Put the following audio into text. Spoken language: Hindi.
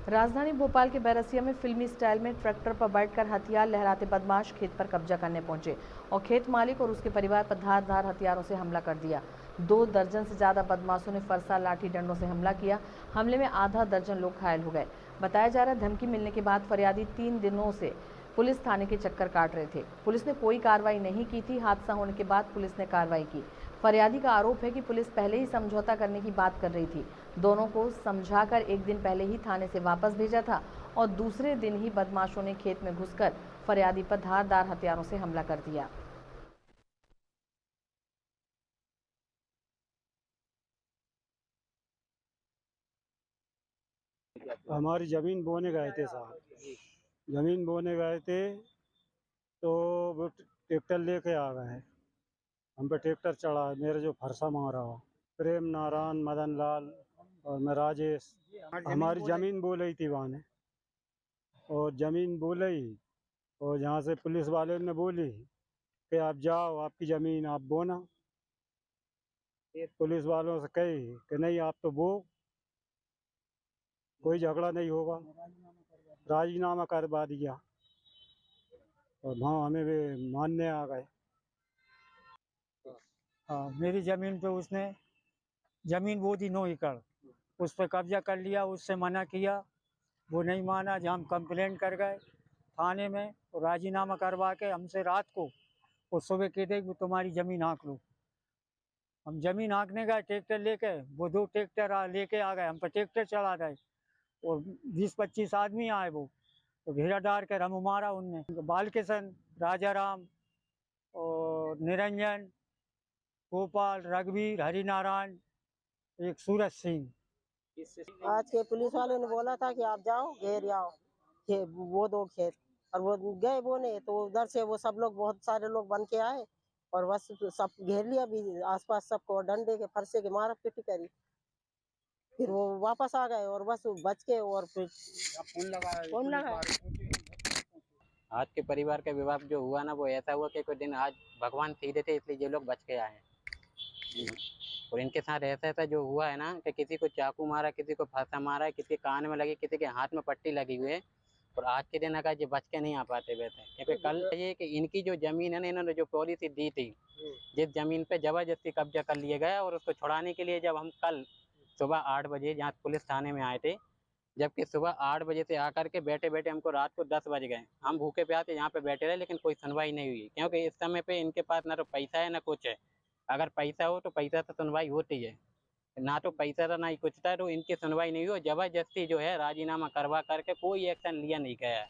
राजधानी भोपाल के बैरसिया में फिल्मी स्टाइल में ट्रैक्टर पर बैठकर हथियार लहराते बदमाश खेत पर कब्जा करने पहुंचे और खेत मालिक और उसके परिवार पर धारदार हथियारों से हमला कर दिया। 2 दर्जन से ज्यादा बदमाशों ने फरसा, लाठी डंडों से हमला किया। हमले में आधा दर्जन लोग घायल हो गए। बताया जा रहा है धमकी मिलने के बाद फरियादी 3 दिनों से पुलिस थाने के चक्कर काट रहे थे। पुलिस ने कोई कार्रवाई नहीं की थी। हादसा होने के बाद पुलिस ने कार्रवाई की। फरियादी का आरोप है कि पुलिस पहले ही समझौता करने की बात कर रही थी। दोनों को समझाकर एक दिन पहले ही थाने से वापस भेजा था और दूसरे दिन ही बदमाशों ने खेत में घुसकर फरियादी पर धारदार हथियारों से हमला कर दिया। हमारी जमीन बोने गए थे साहब, जमीन बोने गए थे तो वो ट्रैक्टर लेके आ गए हैं। हम पे ट्रैक्टर चढ़ा, मेरे जो फरसा मारा हुआ प्रेम नारायण, मदन लाल और मैं राजेश। हमारी जमीन बो रही थी वहाँ ने, और जमीन बो रही और जहाँ से पुलिस वाले ने बोली कि आप जाओ, आपकी जमीन आप बोना। पुलिस वालों से कही कि नहीं आप तो बो, कोई झगड़ा नहीं होगा। राजीनामा करवा दिया और वहाँ हमें भी मानने आ गए। हाँ, मेरी जमीन पे उसने जमीन वो थी 9 एकड़, उस पर कब्जा कर लिया। उससे मना किया, वो नहीं माना। जब हम कंप्लेंट कर गए थाने में तो राजीनामा करवा के हमसे रात को और सुबह कहते कि तुम्हारी जमीन हाँक लो। हम जमीन हाँकने गए ट्रैक्टर लेके, वो 2 ट्रैक्टर लेके आ गए, हम पर ट्रैक्टर चढ़ा गए और 20-25 आदमी आए। वो तो घेरा डाल कर हम मारा उनने। बालकिशन, राजा राम और निरंजन, गोपाल, रघुवीर, हरिनारायण, एक सूरज सिंह। आज के पुलिस वालों ने बोला था कि आप जाओ घेर आओ वो 2 खेत, और वो गए बोने तो उधर से वो सब लोग, बहुत सारे लोग बन के आए और बस सब घेर लिया भी आसपास सबको, डंडे के फरसे के मारा पीटी करी। फिर वो वापस आ गए और बस बच के, और फिर फोन लगा। आज के परिवार का विवाह जो हुआ ना, वो ऐसा हुआ कि कोई दिन आज भगवान सीधे थे इसलिए ये लोग बच के आए हैं। और इनके साथ ऐसा ऐसा जो हुआ है ना कि किसी को चाकू मारा, किसी को फांसा मारा है, किसी के कान में लगी, किसी के हाथ में पट्टी लगी हुई है। और आज के दिन अगर ये बच के नहीं आ पाते वैसे, क्योंकि कल ये कि इनकी जो जमीन है ना, इन्होंने जो पॉलिसी दी थी, जिस जमीन पे जबरदस्ती कब्जा कर लिया गया। और उसको छुड़ाने के लिए जब हम कल सुबह 8 बजे यहाँ पुलिस थाने में आए थे, जबकि सुबह 8 बजे से आकर के बैठे बैठे हमको रात को 10 बज गए। हम भूखे प्यासे यहाँ पे बैठे रहे, लेकिन कोई सुनवाई नहीं हुई, क्योंकि इस समय पे इनके पास ना तो पैसा है ना कुछ है। अगर पैसा हो तो पैसा से सुनवाई होती है, ना तो पैसा था ना ही कुछ था, तो इनकी सुनवाई नहीं हुई। जबरदस्ती जो है राजीनामा करवा करके कोई एक्शन लिया नहीं गया है।